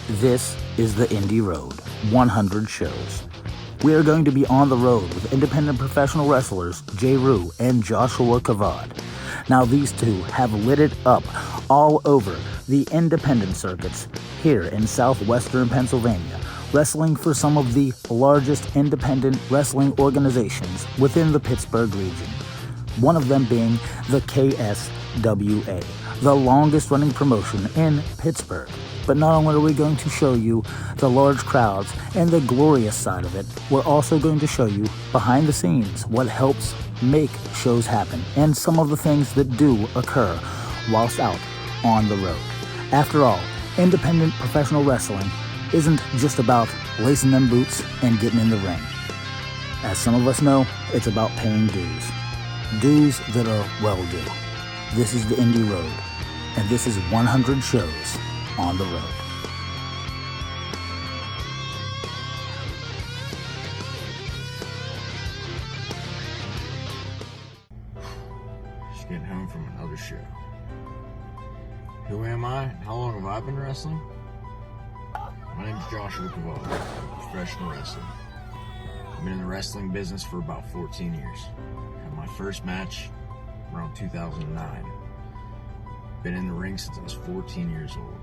This is the Indy Road, 100 shows. We are going to be on the road with independent professional wrestlers Jay Rue and Joshua Kavod. Now these two have lit it up all over the independent circuits here in southwestern Pennsylvania, wrestling for some of the largest independent wrestling organizations within the Pittsburgh region. One of them being the KSWA, the longest running promotion in Pittsburgh. But not only are we going to show you the large crowds and the glorious side of it, we're also going to show you behind the scenes what helps make shows happen and some of the things that do occur whilst out on the road. After all, independent professional wrestling isn't just about lacing them boots and getting in the ring. As some of us know, it's about paying dues. Dues that are well due. This is the Indy Road, and this is 100 shows on the road. Just getting home from another show. Who am I? How long have I been wrestling? My name's Joshua Kavod, professional wrestler. I've been in the wrestling business for about 14 years. Had my first match around 2009. Been in the ring since I was 14 years old.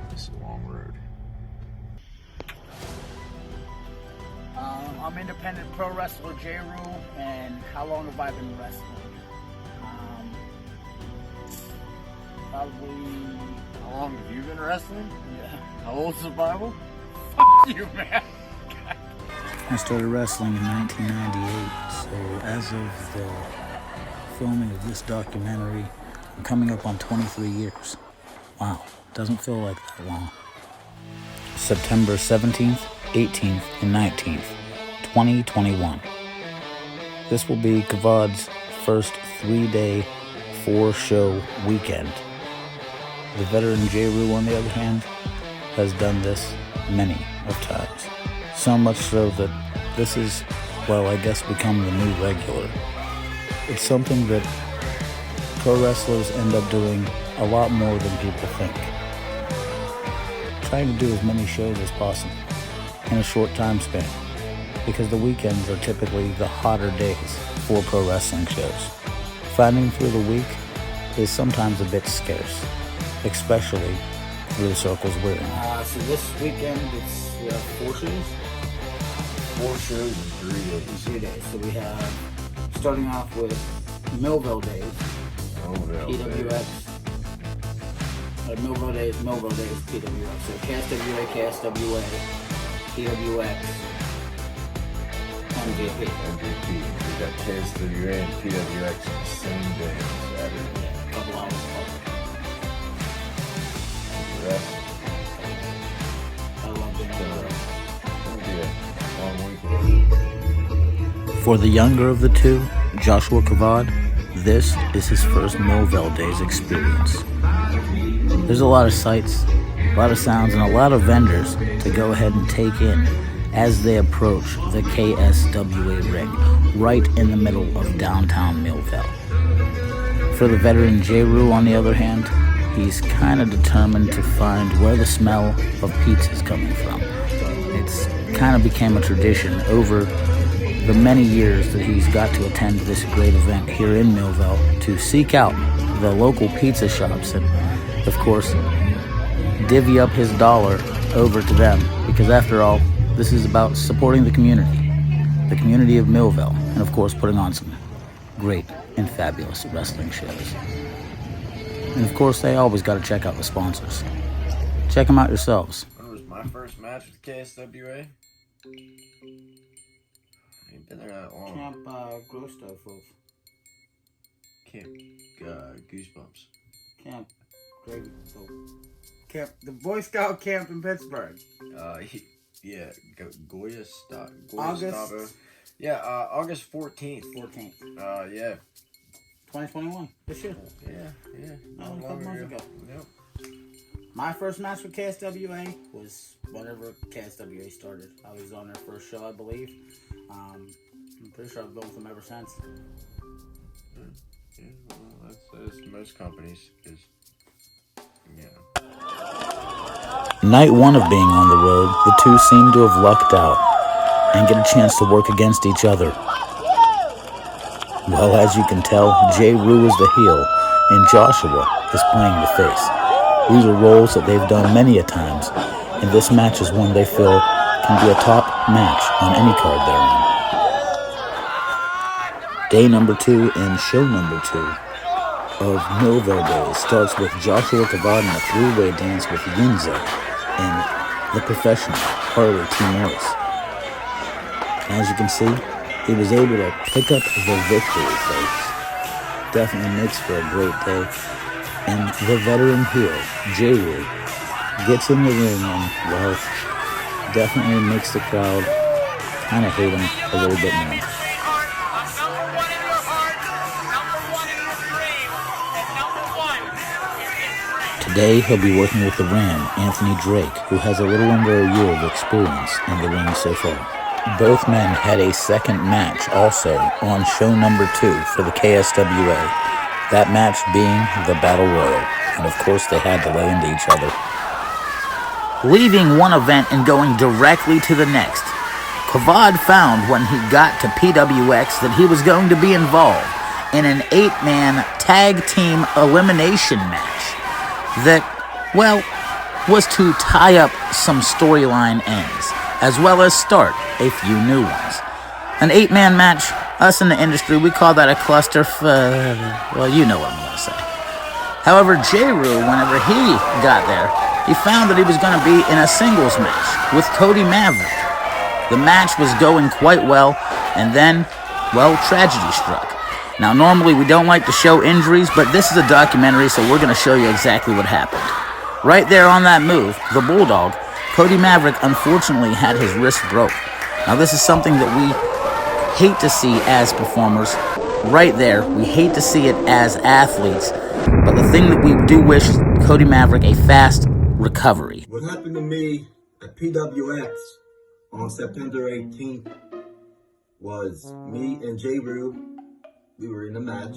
This is a long road. I'm independent pro wrestler Jay Rue, and how long have I been wrestling? Probably. How long have you been wrestling? Yeah. How old's the Bible? F you, man. I started wrestling in 1998, so as of the filming of this documentary, I'm coming up on 23 years. Wow, doesn't feel like that long. September 17th, 18th, and 19th, 2021. This will be Kavod's first 3-day, 4-show weekend. The veteran Jay Rue, on the other hand, has done this many of times. So much so that this is, well, I guess become the new regular. It's something that pro wrestlers end up doing a lot more than people think. Trying to do as many shows as possible in a short time span, because the weekends are typically the hotter days for pro wrestling shows. Finding through the week is sometimes a bit scarce, especially through the circles we're in. So this weekend, we have 4 shows? 4 shows in 3 days. 3 days. So we have, starting off with Millville Days, PWX. Millville Days, PWX. So KSWA, PWX, MVP. We got KSWA and PWX the same day on Saturday. Yeah, a couple hours apart. The rest, I love being on the road. It'll be a long weekend. For the younger of the two, Joshua Kavod, this is his first Millville Days experience. There's a lot of sights, a lot of sounds, and a lot of vendors to go ahead and take in as they approach the KSWA ring, right in the middle of downtown Millville. For the veteran Jay Rue, on the other hand, he's kind of determined to find where the smell of pizza is coming from. It's kind of became a tradition over the many years that he's got to attend this great event here in Millville to seek out the local pizza shops and, of course, divvy up his dollar over to them, because after all, this is about supporting the community of Millville, and of course putting on some great and fabulous wrestling shows. And of course, they always got to check out the sponsors. Check them out yourselves. When was my first match with KSWA? I ain't been there that long. Camp Grostov. Camp Goosebumps. Camp Gravy. Camp, the Boy Scout camp in Pittsburgh. Yeah, Goya Stavo. August. Yeah, August 14th. 14th. Yeah. 2021. This year. Yeah. Not a couple months ago. Yep. My first match with KSWA was whenever KSWA started. I was on their first show, I believe. I'm pretty sure I've been with them ever since. Yeah, well, that's most companies, because, you know. Night one of being on the road, the two seem to have lucked out and get a chance to work against each other. Well, as you can tell, Jay Rue is the heel and Joshua is playing the face. These are roles that they've done many a times, and this match is one they feel can be a top match on any card they're on. Day number 2 and show number 2 of Millville Days starts with Joshua Kavod in a three-way dance with Yinza and the professional Harley T. Morris. As you can see, he was able to pick up the victory, folks. Definitely makes for a great day. And the veteran heel, Jay Rue, gets in the ring and, well, definitely makes the crowd kind of hate him a little bit more. Today, he'll be working with the Ram, Anthony Drake, who has a little under a year of experience in the ring so far. Both men had a second match also on show number 2 for the KSWA. That match being the Battle Royal. And of course, they had to lay into each other. Leaving one event and going directly to the next, Kavod found when he got to PWX that he was going to be involved in an 8-man tag team elimination match that, well, was to tie up some storyline ends, as well as start a few new ones. An 8-man match, us in the industry, we call that a cluster, well, you know what I'm going to say. However, Jay Rue, whenever he got there, he found that he was going to be in a singles match with Cody Maverick. The match was going quite well, and then, well, tragedy struck. Now, normally we don't like to show injuries, but this is a documentary, so we're going to show you exactly what happened. Right there on that move, the Bulldog, Cody Maverick unfortunately had his wrist broke. Now, this is something that we hate to see as performers. Right there, we hate to see it as athletes. But the thing that we do wish Cody Maverick a fast recovery. What happened to me at PWX on September 18th was me and Jay Rue. We were in a match.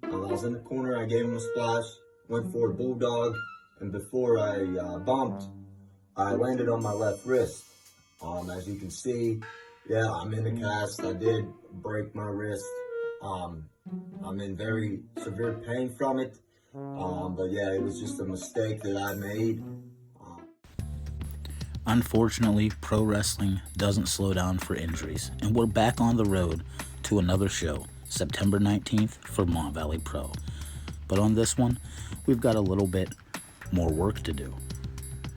I was in the corner. I gave him a splash, went for a bulldog, and before I bumped, I landed on my left wrist. As you can see, yeah, I'm in the cast. I did break my wrist. I'm in very severe pain from it. But yeah, it was just a mistake that I made. Unfortunately, pro wrestling doesn't slow down for injuries, and we're back on the road to another show, September 19th for Mon Valley Pro. But on this one, we've got a little bit more work to do.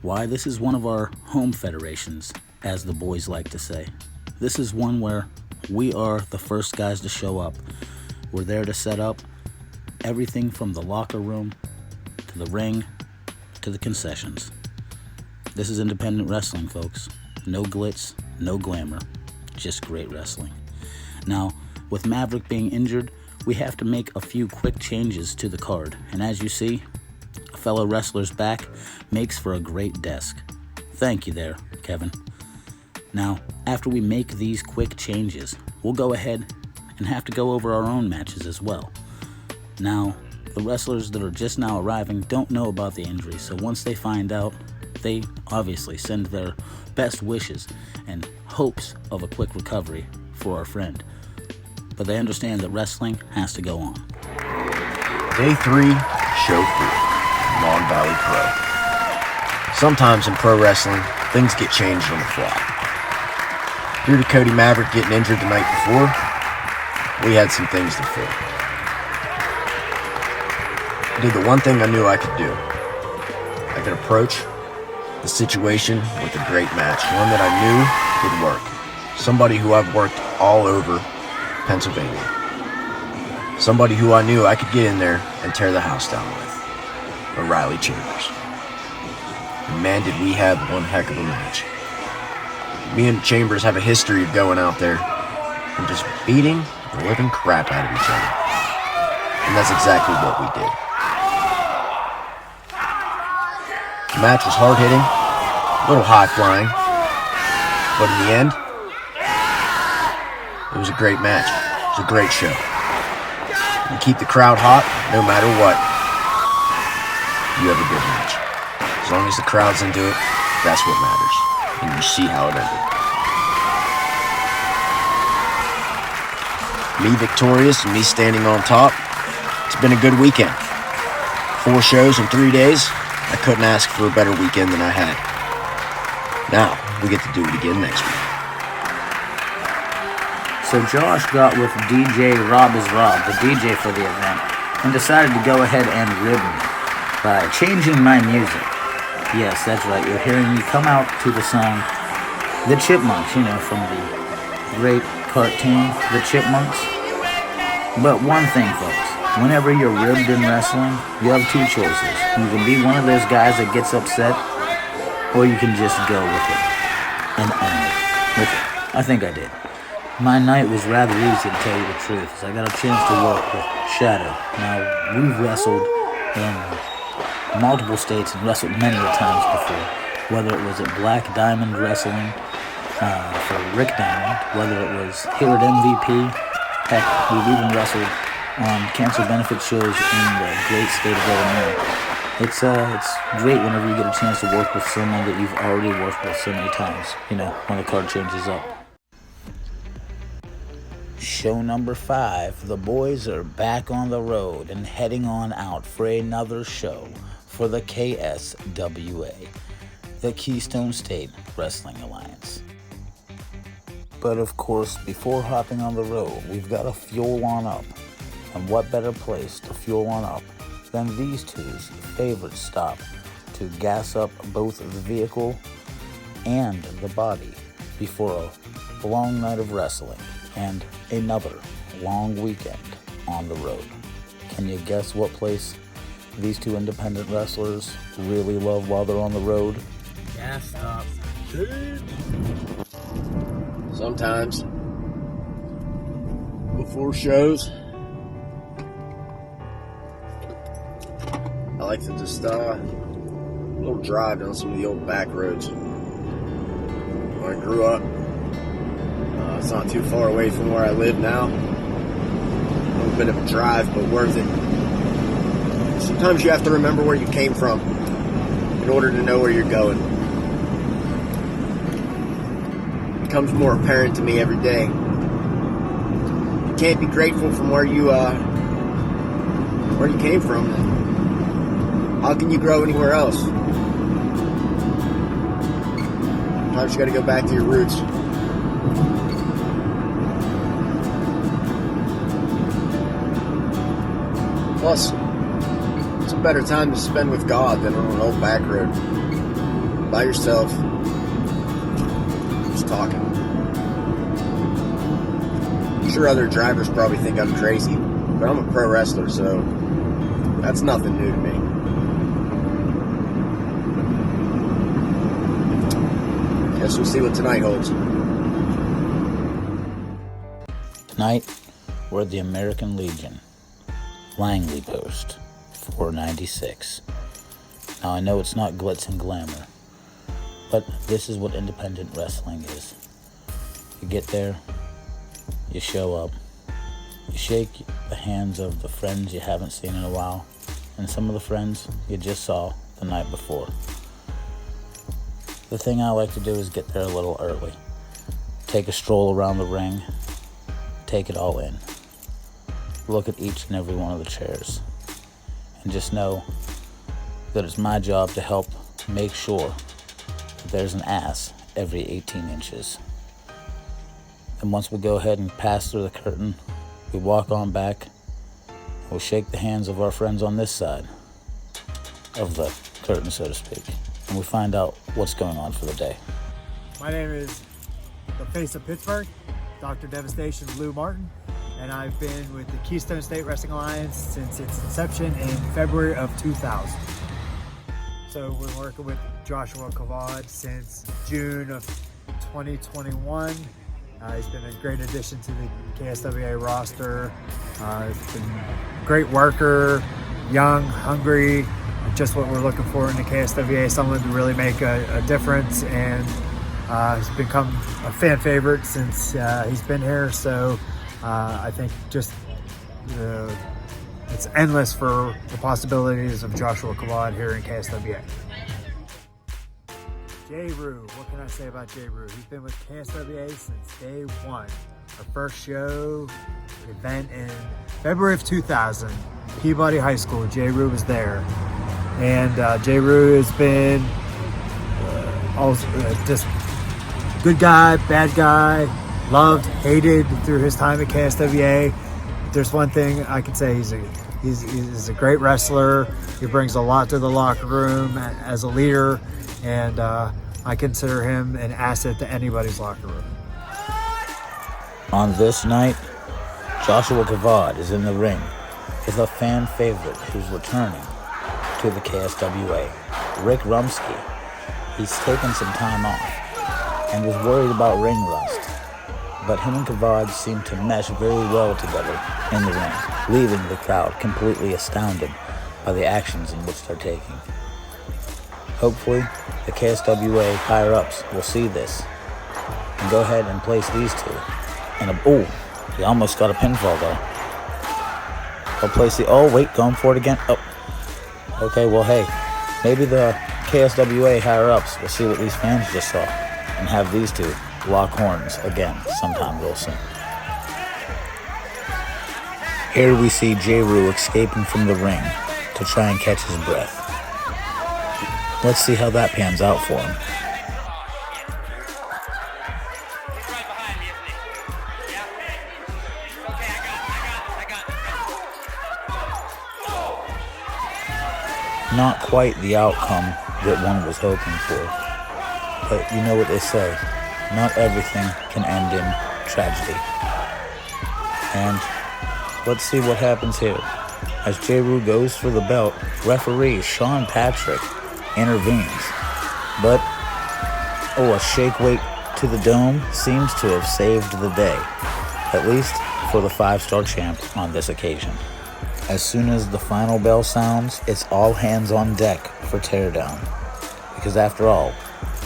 Why? This is one of our home federations, as the boys like to say. This is one where we are the first guys to show up. We're there to set up everything from the locker room to the ring to the concessions. This is independent wrestling, folks. No glitz, no glamour, just great wrestling. Now, with Maverick being injured, we have to make a few quick changes to the card. And as you see, a fellow wrestler's back makes for a great desk. Thank you there, Kevin. Now, after we make these quick changes, we'll go ahead and have to go over our own matches as well. Now, the wrestlers that are just now arriving don't know about the injury, so once they find out, they obviously send their best wishes and hopes of a quick recovery for our friend. But they understand that wrestling has to go on. Day 3, show 3, Mon Valley Pro. Sometimes in pro wrestling, things get changed on the fly. Due to Cody Maverick getting injured the night before, we had some things to fill. I did the one thing I knew I could do. I could approach the situation with a great match, one that I knew would work. Somebody who I've worked all over Pennsylvania. Somebody who I knew I could get in there and tear the house down with. O'Reilly Chambers. And man, did we have one heck of a match. Me and Chambers have a history of going out there and just beating the living crap out of each other. And that's exactly what we did. The match was hard-hitting, a little high-flying, but in the end, it was a great match. It was a great show. You keep the crowd hot no matter what, you have a good match. As long as the crowd's into it, that's what matters. And you see how it ended. Me victorious and me standing on top. It's been a good weekend. 4 shows in 3 days. I couldn't ask for a better weekend than I had. Now, we get to do it again next week. So Josh got with DJ Rob is Rob, the DJ for the event, and decided to go ahead and rib me by changing my music. Yes, that's right, you're hearing me come out to the song The Chipmunks, from the great cartoon The Chipmunks. But one thing, folks, whenever you're ribbed in wrestling, you have 2 choices. You can be one of those guys that gets upset, or you can just go with it and own it. Which I think I did. My night was rather easy, to tell you the truth, as I got a chance to work with Shadow. Now, we've wrestled in multiple states and wrestled many times before, whether it was at Black Diamond Wrestling for Rick Diamond, whether it was here at MVP. Heck, we've even wrestled on cancer benefit shows in the great state of Illinois. It's great whenever you get a chance to work with someone that you've already worked with so many times, when the card changes up. Show number 5, the boys are back on the road and heading on out for another show for the KSWA, the Keystone State Wrestling Alliance. But of course, before hopping on the road, we've got to fuel on up. And what better place to fuel on up than these two's favorite stop to gas up both the vehicle and the body before a long night of wrestling and another long weekend on the road. Can you guess what place these 2 independent wrestlers really love while they're on the road? Gas stop. Sometimes, before shows, I like to just a little drive down some of the old back roads. When I grew up, it's not too far away from where I live now. A little bit of a drive, but worth it. Sometimes you have to remember where you came from in order to know where you're going. It becomes more apparent to me every day. You can't be grateful from where you came from. How can you grow anywhere else? Sometimes you got to go back to your roots. Plus, it's a better time to spend with God than on an old back road. By yourself. Just talking. I'm sure other drivers probably think I'm crazy, but I'm a pro wrestler, so that's nothing new to me. Guess we'll see what tonight holds. Tonight, we're at the American Legion, Langley Post, 496. Now, I know it's not glitz and glamour, but this is what independent wrestling is. You get there, you show up, you shake the hands of the friends you haven't seen in a while, and some of the friends you just saw the night before. The thing I like to do is get there a little early, take a stroll around the ring, take it all in, look at each and every one of the chairs, and just know that it's my job to help make sure that there's an ass every 18 inches. And once we go ahead and pass through the curtain, we walk on back, and we'll shake the hands of our friends on this side of the curtain, so to speak, and we find out what's going on for the day. My name is the face of Pittsburgh, Dr. Devastation Lou Martin, and I've been with the Keystone State Wrestling Alliance since its inception in February of 2000. So we're working with Joshua Kavod since June of 2021. He's been a great addition to the KSWA roster. He's been a great worker, young, hungry, just what we're looking for in the KSWA, someone to really make a difference, and he's become a fan favorite since he's been here. So I think just it's endless for the possibilities of Joshua Kavod here in KSWA. J. Rue, what can I say about J. Rue? He's been with KSWA since day one. Our first show event in February of 2000, Peabody High School. J. Rue was there. And J. Rue has been just good guy, bad guy, loved, hated through his time at KSWA. If there's one thing I can say, he's a great wrestler. He brings a lot to the locker room as a leader, and I consider him an asset to anybody's locker room. On this night, Joshua Kavod is in the ring with a fan favorite who's returning to the KSWA, Rick Rumsky. He's taken some time off and was worried about ring rust, but him and Kavod seem to mesh very well together in the ring, leaving the crowd completely astounded by the actions in which they're taking. Hopefully, the KSWA higher-ups will see this and go ahead and place these two. And he almost got a pinfall there. He'll place going for it again. Oh, okay, well, hey, maybe the KSWA higher-ups will see what these fans just saw and have these two lock horns again sometime real soon. Here we see J. Rue escaping from the ring to try and catch his breath. Let's see how that pans out for him. Not quite the outcome that one was hoping for. But you know what they say, not everything can end in tragedy. And let's see what happens here. As J. Rue goes for the belt, referee Sean Patrick intervenes. But, a shake weight to the dome seems to have saved the day, at least for the 5-star champ on this occasion. As soon as the final bell sounds, it's all hands on deck for teardown. Because after all,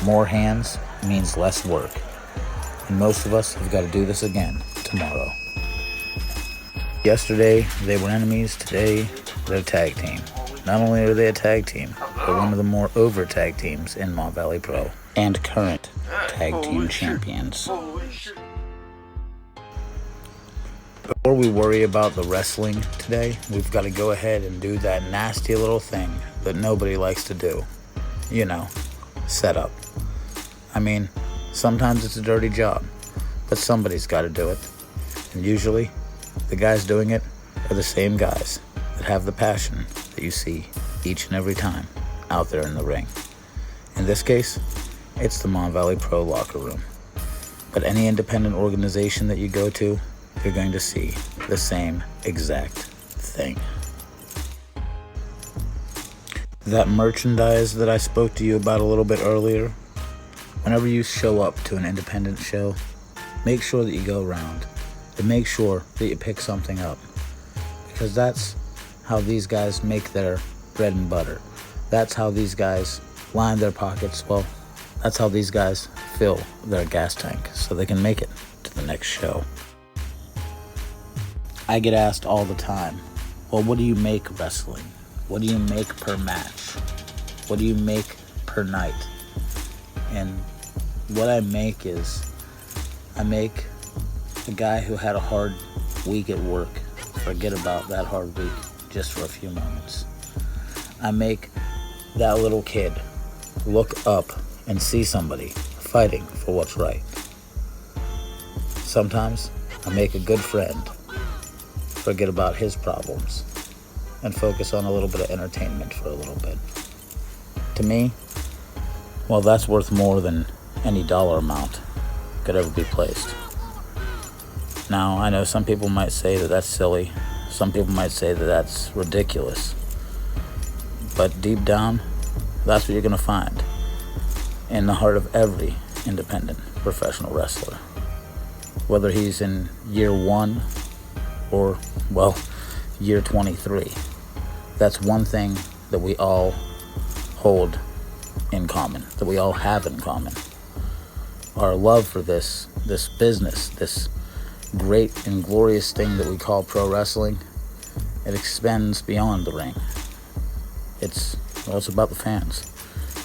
more hands means less work. And most of us have got to do this again tomorrow. Yesterday, they were enemies. Today, they're a tag team. Not only are they a tag team, but one of the more over tag teams in Mon Valley Pro. And current tag team champions. Before we worry about the wrestling today, we've got to go ahead and do that nasty little thing that nobody likes to do. You know, set up. I mean, sometimes it's a dirty job, but somebody's got to do it. And usually, the guys doing it are the same guys that have the passion that you see each and every time out there in the ring. In this case, it's the Mon Valley Pro locker room. But any independent organization that you go to, you're going to see the same exact thing. That merchandise that I spoke to you about a little bit earlier, whenever you show up to an independent show, make sure that you go around and make sure that you pick something up. Because that's how these guys make their bread and butter. That's how these guys line their pockets. Well, that's how these guys fill their gas tank so they can make it to the next show. I get asked all the time, well, what do you make wrestling? What do you make per match? What do you make per night? And what I make is, I make a guy who had a hard week at work forget about that hard week just for a few moments. I make that little kid look up and see somebody fighting for what's right. Sometimes I make a good friend forget about his problems and focus on a little bit of entertainment for a little bit. To me, well, that's worth more than any dollar amount could ever be placed. Now, I know some people might say that that's silly. Some people might say that that's ridiculous. But deep down, that's what you're going to find in the heart of every independent professional wrestler. Whether he's in year 1 or, well, year 23. That's one thing that we all hold in common, that we all have in common. Our love for this business, this great and glorious thing that we call pro wrestling, it extends beyond the ring. It's about the fans,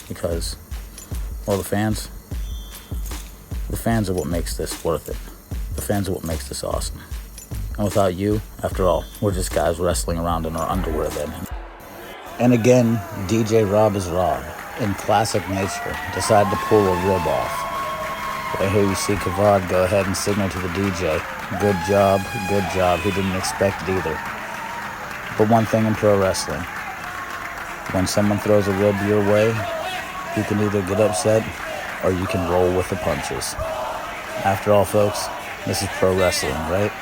because Well, the fans are what makes this worth it. The fans are what makes this awesome. And without you, after all, we're just guys wrestling around in our underwear then. And again, DJ Rob is Rob, in classic nature, decided to pull a rib off. Right here you see Kavod go ahead and signal to the DJ. Good job, good job. He didn't expect it either. But one thing in pro wrestling, when someone throws a rib your way, you can either get upset or you can roll with the punches. After all, folks, this is pro wrestling, right?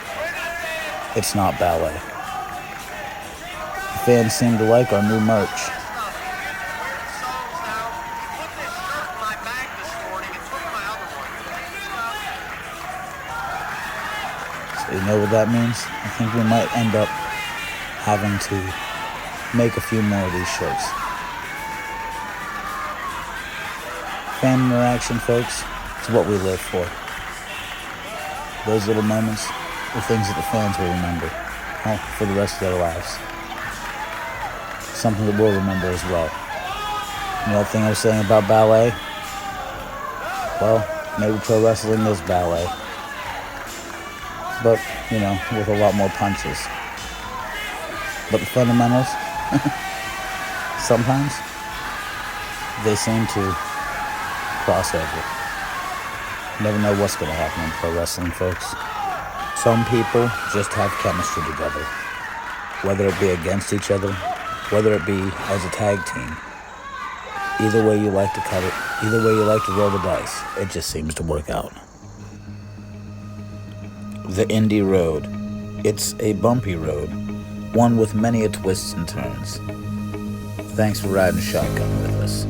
It's not ballet. The fans seem to like our new merch. So you know what that means? I think we might end up having to make a few more of these shirts. Fan interaction, folks, is what we live for. Those little moments are things that the fans will remember for the rest of their lives. Something that we'll remember as well. You know that thing I was saying about ballet? Well, maybe pro wrestling is ballet. But, you know, with a lot more punches. But the fundamentals, sometimes, they seem to cross over. Never know what's going to happen in pro wrestling, folks. Some people just have chemistry together. Whether it be against each other, whether it be as a tag team. Either way you like to cut it, either way you like to roll the dice, it just seems to work out. The Indy Road. It's a bumpy road, one with many twists and turns. Thanks for riding shotgun with us.